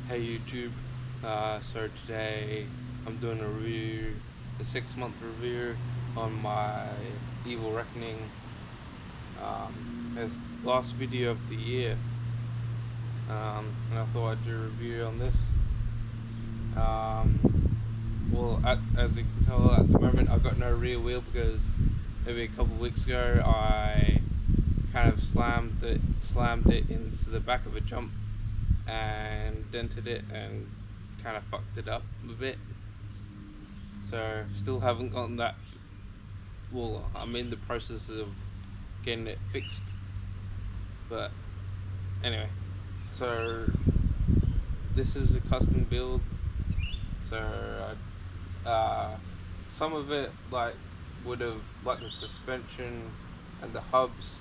Hey YouTube, so today I'm doing a review, a 6-month review on my Evil Reckoning. It's the last video of the year, and I thought I'd do a review on this. As you can tell, at the moment I've got no rear wheel because maybe a couple of weeks ago I kind of slammed it into the back of a jump and dented it and kind of fucked it up a bit. So still haven't gotten that. Well, I'm in the process of getting it fixed. But anyway, so this is a custom build. So some of it would have the suspension and the hubs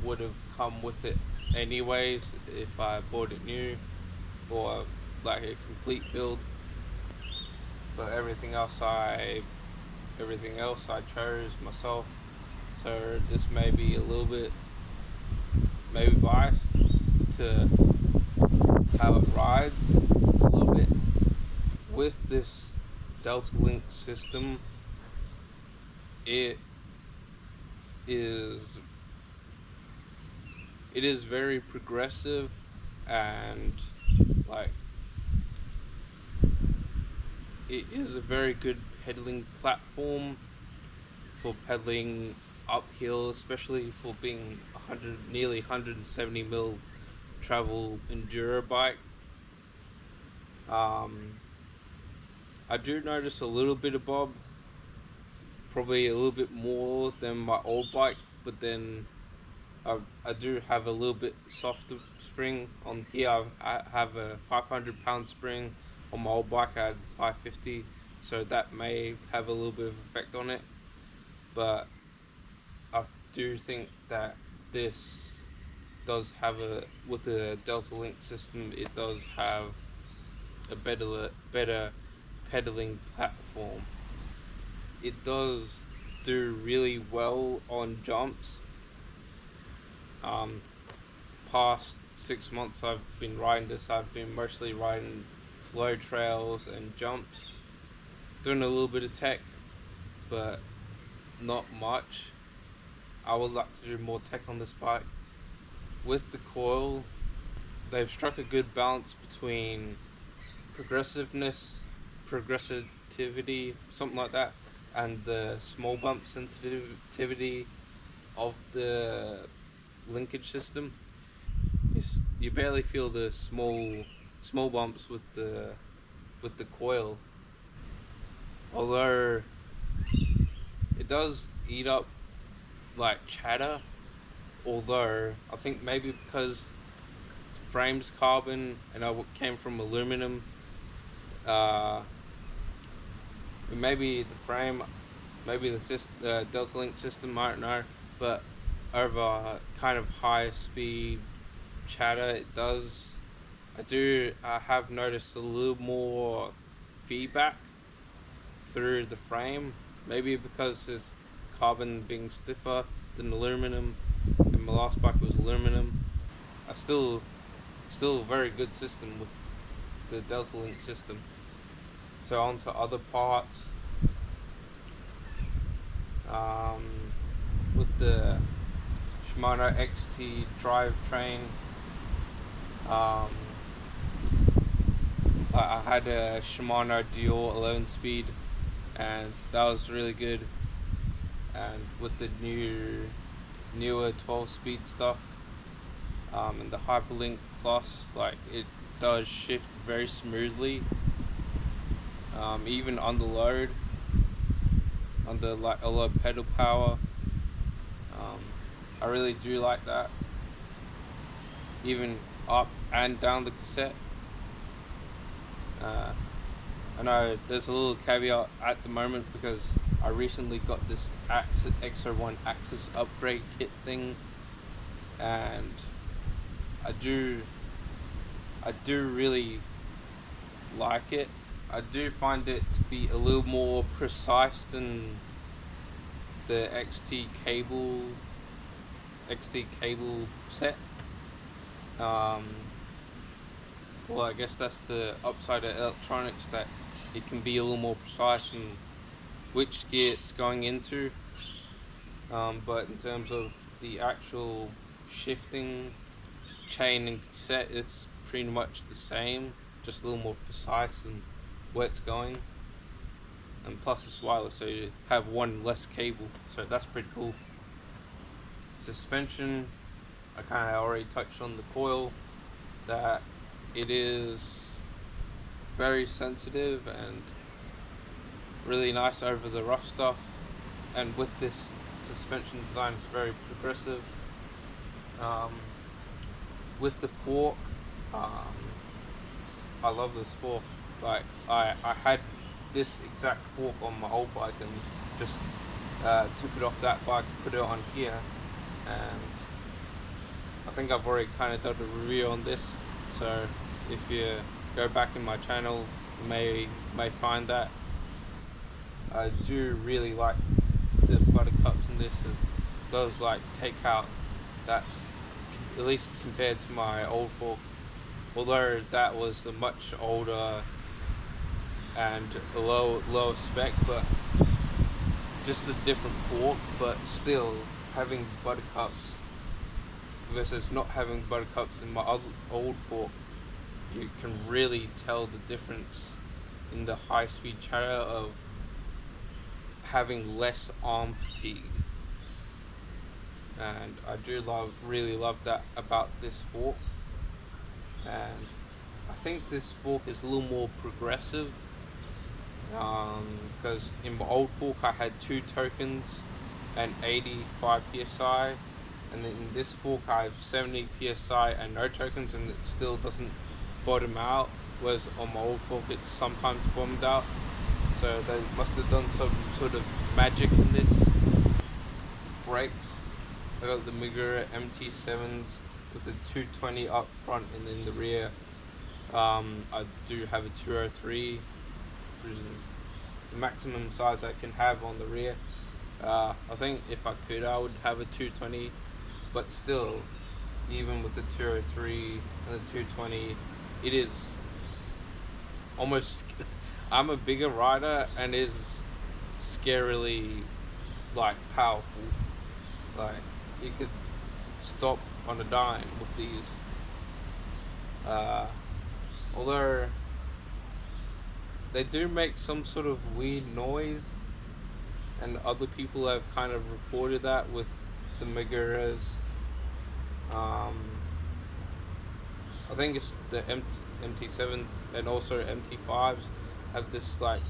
would have come with it anyways if I bought it new or like a complete build. But everything else I chose myself. So this may be a little bit maybe biased to how it rides a little bit. With this Delta Link system, it is very progressive and like it is a very good pedaling platform for pedaling uphill, especially for being nearly 170 mil travel enduro bike. I do notice a little bit of bob, probably a little bit more than my old bike, but then I do have a little bit softer spring on here. I have a 500-pound spring. On my old bike I had 550, so that may have a little bit of effect on it. But I do think that this does have with the Delta Link system, it does have a better pedaling platform. It does do really well on jumps. Past 6 months I've been riding this. I've been mostly riding flow trails and jumps, doing a little bit of tech, but not much. I would like to do more tech on this bike. With the coil, they've struck a good balance between progressivity, something like that, and the small bump sensitivity of the linkage system. You barely feel the small bumps with the coil, although it does eat up like chatter. Although I think maybe because the frame's carbon and I came from aluminum, maybe the frame, maybe the Delta Link system, I don't know, but over kind of high speed chatter I have noticed a little more feedback through the frame. Maybe because it's carbon being stiffer than aluminum, and my last bike was aluminum. I still a very good system with the Delta Link system. So on to other parts. With the Shimano XT drivetrain, I had a Shimano Dior 11-speed, and that was really good. And with the newer 12-speed stuff, and the Hyperlink Plus, it does shift very smoothly, even under load, under a low pedal power. I really do like that, even up and down the cassette. I know there's a little caveat at the moment because I recently got this X01 Axis upgrade kit thing, and I do really like it. I do find it to be a little more precise than the XT cable set. well, I guess that's the upside of electronics, that it can be a little more precise in which gear it's going into. But in terms of the actual shifting chain and cassette, it's pretty much the same, just a little more precise in where it's going. And plus it's wireless, so you have one less cable, so that's pretty cool. Suspension, I kind of already touched on the coil, that it is very sensitive and really nice over the rough stuff. And with this suspension design, it's very progressive. Um, with the fork, um, I love this fork. Like I had this exact fork on my old bike and just took it off that bike, put it on here, and I think I've already kind of done a review on this. So if you go back in my channel, you may find that. I do really like the buttercups in this, as it does like take out that, at least compared to my old fork, although that was a much older and a lower spec, but just a different fork. But still, having buttercups versus not having buttercups in my old fork, you can really tell the difference in the high speed chatter of having less arm fatigue. And I do really love that about this fork. And I think this fork is a little more progressive, because in my old fork I had 2 tokens and 85 psi, and then in this fork I have 70 psi and no tokens, and it still doesn't bottom out, whereas on my old fork it sometimes bottomed out. So they must have done some sort of magic in this. Brakes, I got the Magura MT7s with the 220 up front, and in the rear I do have a 203, which is the maximum size I can have on the rear. I think if I could, I would have a 220, but still, even with the 203 and the 220, it is almost I'm a bigger rider, and it is scarily like powerful. Like, you could stop on a dime with these. Although they do make some sort of weird noise, and other people have kind of reported that with the Maguras. I think it's the MT7s and also MT5s have this, like,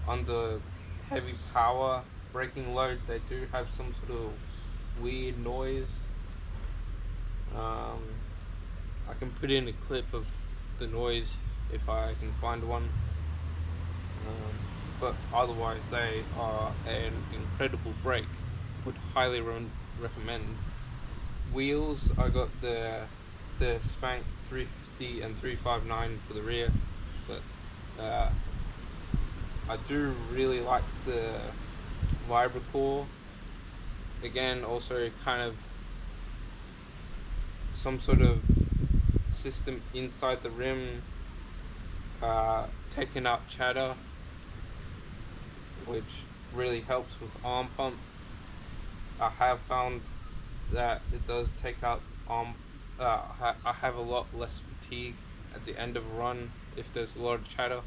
under heavy power braking load, they do have some sort of weird noise. I can put in a clip of the noise if I can find one. But otherwise they are an incredible brake. Would highly recommend. Wheels, I got the Spank 350 and 359 for the rear, but I do really like the Vibracore. Again, also kind of some sort of system inside the rim, taking out chatter, which really helps with arm pump. I have found that it does take out arm. I have a lot less fatigue at the end of a run if there's a lot of chatter.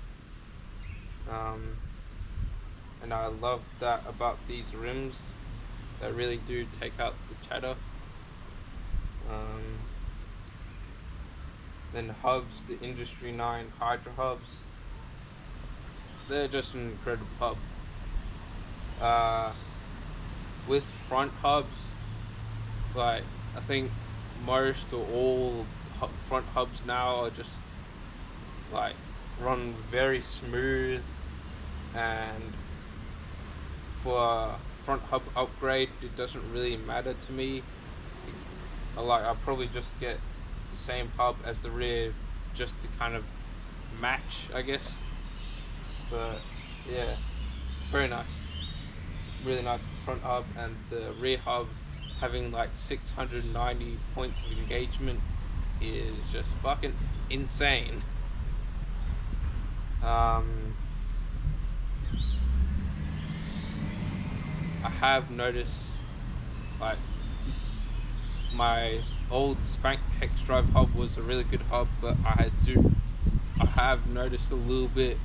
And I love that about these rims. They really do take out the chatter. Then hubs, the Industry 9 Hydra hubs. They're just an incredible hub. With front hubs, like, I think most or all front hubs now are just like run very smooth, and for a front hub upgrade it doesn't really matter to me. I'll probably just get the same hub as the rear just to kind of match, I guess. But yeah, very nice, really nice front hub. And the rear hub having like 690 points of engagement is just fucking insane. Um, I have noticed, like, my old Spank Hex Drive hub was a really good hub, but I have noticed a little bit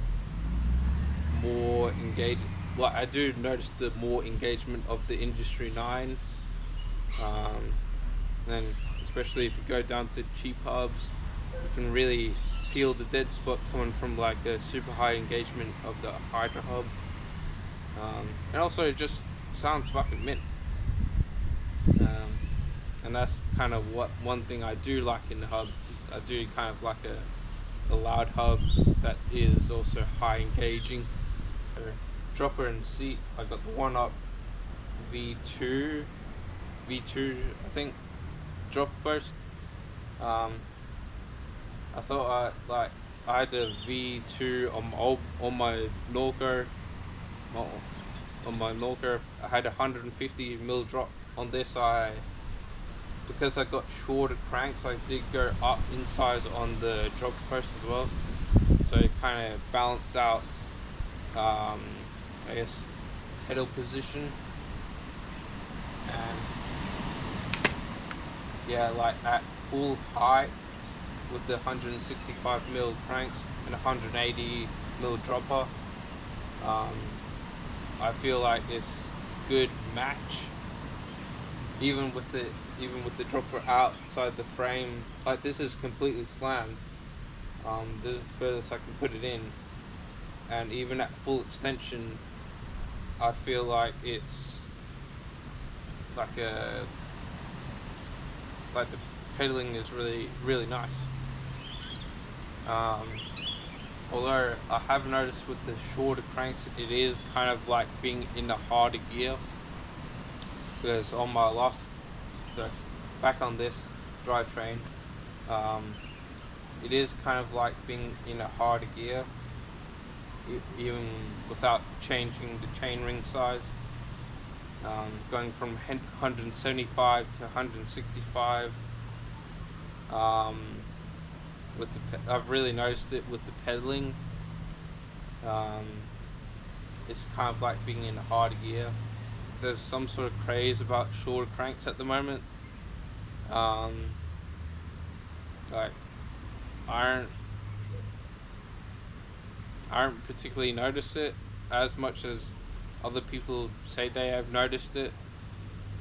more engaged. Well, I do notice the more engagement of the Industry 9. Um, and especially if you go down to cheap hubs, you can really feel the dead spot coming from like a super high engagement of the Hydra hub. And also it just sounds fucking mint. Um, and that's kind of what one thing I do like in the hub. I do kind of like a loud hub that is also high engaging. So, dropper and seat, I got the one up V2, I think, drop burst. Um, I thought I had a V2 on my Norco, on my Norco. I had a 150 mil drop on this. Because I got shorter cranks, I did go up in size on the drop burst as well. So it kind of balanced out, I guess, pedal position. And yeah, like at full height with the 165 mil cranks and 180 mil dropper, I feel like it's good match. Even with the dropper outside the frame, like this is completely slammed. This is the furthest I can put it in, and even at full extension, I feel like it's like the pedaling is really nice. Although I have noticed with the shorter cranks, it is kind of like being in a harder gear. Because on my last, so back on this drivetrain, it is kind of like being in a harder gear, even without changing the chainring size. Going from 175 to 165. I've really noticed it with the pedaling. It's kind of like being in a harder gear. There's some sort of craze about shorter cranks at the moment. Like I don't particularly notice it as much as other people say they have noticed it.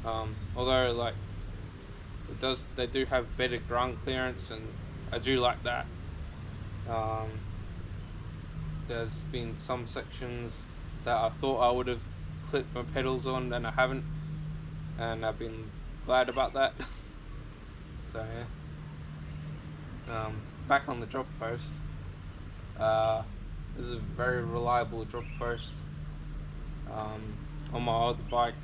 Although like they do have better ground clearance, and I do like that. Um, there's been some sections that I thought I would have clipped my pedals on and I haven't, and I've been glad about that. So yeah. Back on the drop post. This is a very reliable drop post. On my other bike,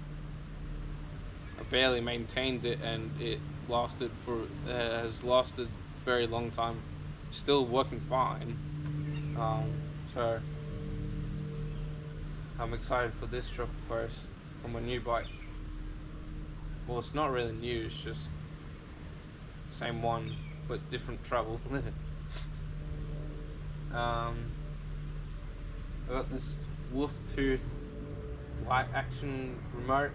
I barely maintained it, and it has lasted a very long time. Still working fine. So I'm excited for this drop post on my new bike. Well, it's not really new. It's just same one but different travel. I got this Wolf Tooth light action remote,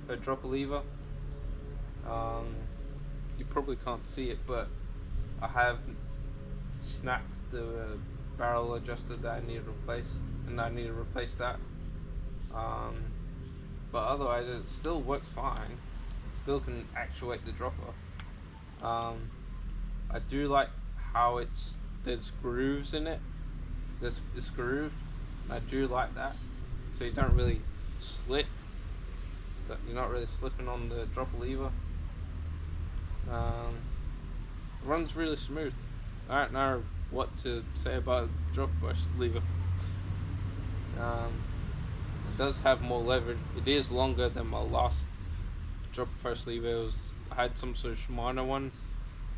a dropper lever. You probably can't see it, but I have snapped the barrel adjuster that I need to replace, and I need to replace that. But otherwise, it still works fine. Still can actuate the dropper. I do like how there's grooves in it. This groove, I do like that. So you don't really slip. You're not really slipping on the dropper lever. Runs really smooth. I don't know what to say about drop lever. It does have more lever. It is longer than my last drop post lever. I had some sort of Shimano one,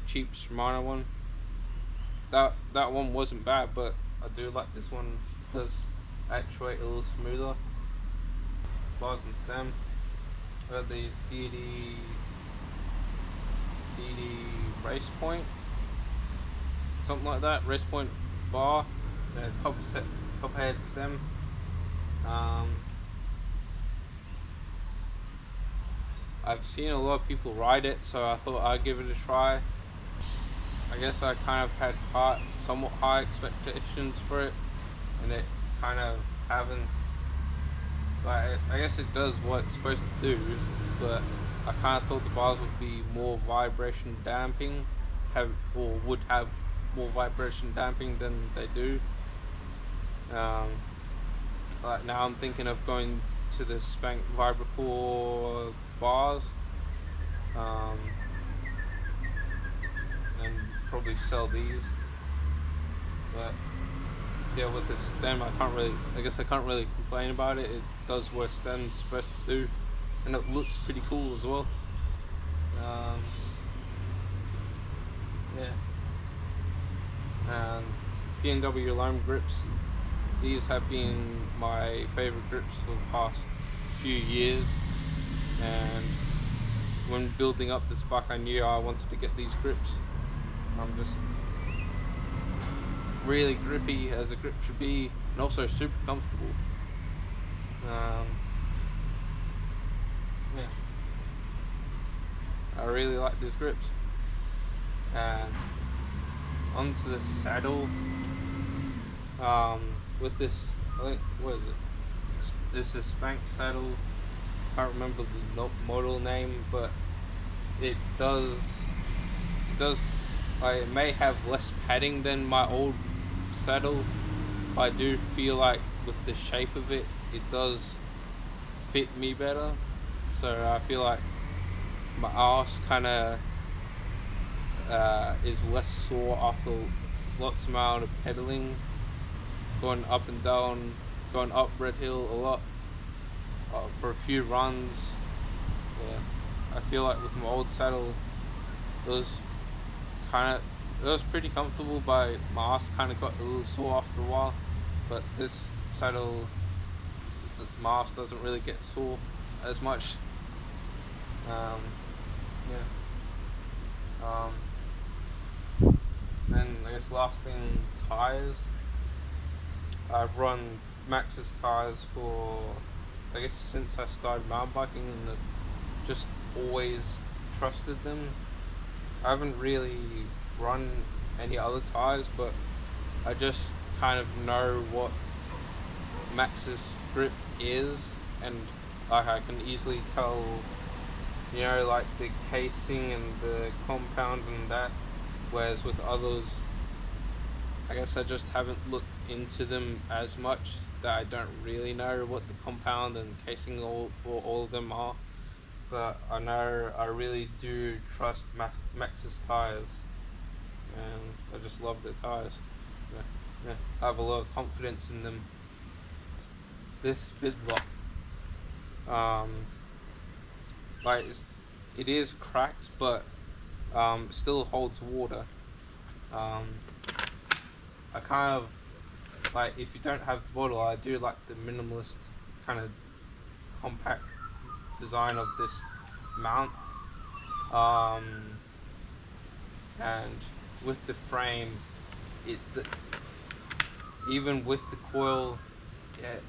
cheap Shimano one. That one wasn't bad, but I do like this one. It does actuate a little smoother. Bars and stem. I got these DD Race Point. something like that. Race Point bar, copperhead stem. I've seen a lot of people ride it, so I thought I'd give it a try. I guess I kind of had somewhat high expectations for it, and it kind of haven't. Like, I guess it does what it's supposed to do, but I kind of thought the bars would be more vibration damping, would have more vibration damping than they do. Like now I'm thinking of going to the Spank Vibracore bars, and probably sell these. But yeah, with the stem, I guess I can't really complain about it. It does what stem's supposed to do, and it looks pretty cool as well. Yeah. And P&W Lime grips. These have been my favorite grips for the past few years, and when building up this bike, I knew I wanted to get these grips. I'm just really grippy as a grip should be, and also super comfortable. Yeah, I really like these grips. And onto the saddle. With this, I think, what is it? This is Spank saddle. Can't remember the model name, but it does. It may have less padding than my old saddle, but I do feel like with the shape of it, it does fit me better. So I feel like my ass kind of is less sore after lots amount of pedaling, going up and down, going up Red Hill a lot, for a few runs. Yeah, I feel like with my old saddle, it was pretty comfortable, but my ass kind of got a little sore after a while. But this saddle, my ass doesn't really get sore as much. Yeah. Then I guess last thing, tires. I've run Maxxis tires for, I guess, since I started mountain biking, and just always trusted them. I haven't really run any other tires, but I just kind of know what Maxxis grip is, and like I can easily tell, like the casing and the compound and that. Whereas with others, I guess I just haven't looked into them as much, that I don't really know what the compound and casing for all of them are. But I know I really do trust Maxxis tires, and I just love their tires. Yeah, I have a lot of confidence in them. This Fidlock, like it is cracked, but it still holds water. I kind of like, if you don't have the bottle, I do like the minimalist kind of compact design of this mount. And with the frame, even with the coil,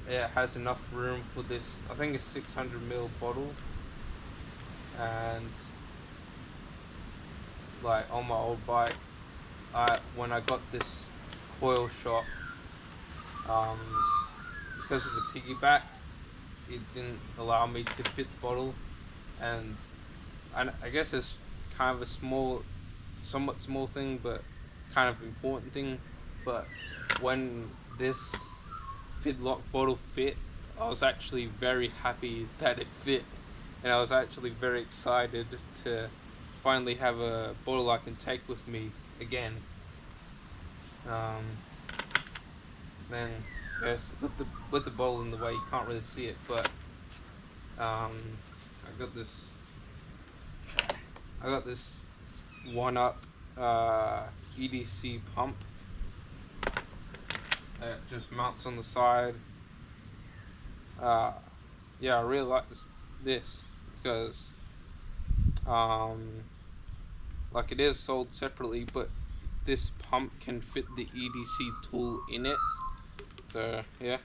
it has enough room for this. I think it's 600ml bottle, and like on my old bike, when I got this coil shot, because of the piggyback, it didn't allow me to fit the bottle, and I guess it's kind of a somewhat small thing, but kind of important thing. But when this Fidlock bottle fit, I was actually very happy that it fit, and I was actually very excited to finally have a bottle I can take with me again. Then yes, with the bottle in the way, you can't really see it, but I got this one up EDC pump that just mounts on the side. Yeah, I really like this because like it is sold separately, but this pump can fit the EDC tool in it. So yeah,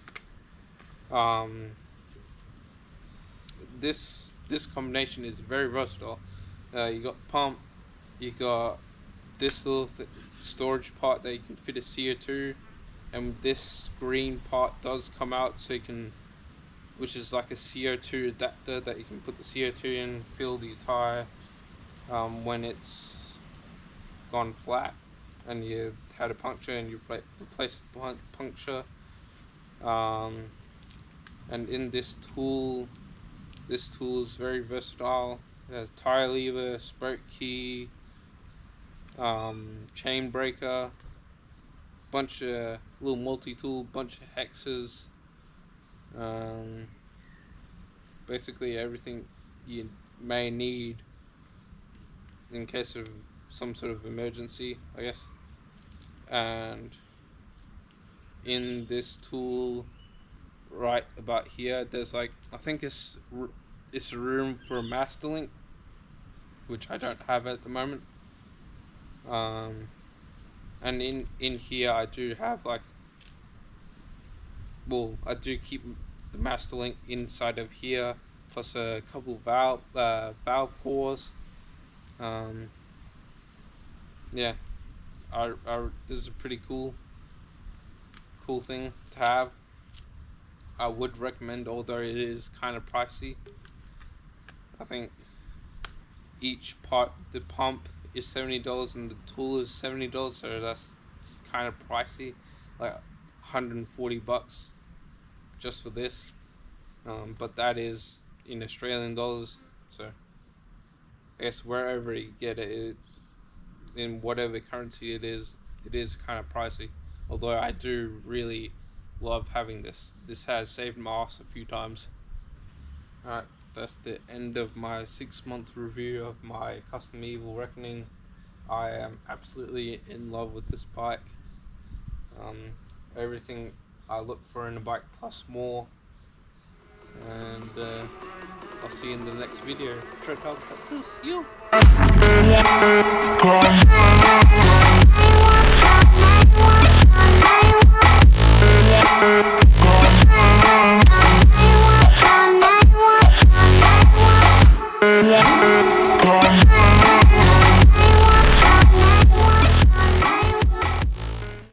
this combination is very versatile. You got pump, you got this little storage part that you can fit a CO2, and this green part does come out, so you can, which is like a CO2 adapter that you can put the CO2 in, fill the tire when it's gone flat and you had a puncture and you replace the puncture. And in this tool is very versatile. It has tire lever, spoke key, chain breaker, bunch of little multi-tool, bunch of hexes, basically everything you may need in case of some sort of emergency, I guess. And in this tool right about here, there's like, I think it's room for a master link, which I don't have at the moment. And in here I do have like, well, I do keep the master link inside of here, plus a couple valve cores. Yeah, this is a pretty cool thing to have. I would recommend, although it is kind of pricey. I think each part, the pump is $70 and the tool is $70, so that's kind of pricey, like $140 just for this. But that is in Australian dollars, so I guess wherever you get it, in whatever currency it is kind of pricey. Although I do really love having this. This has saved my ass a few times. Alright, that's the end of my 6-month review of my Custom Evil Reckoning. I am absolutely in love with this bike. Everything I look for in a bike plus more. And I'll see you in the next video. Try to talk about this. You.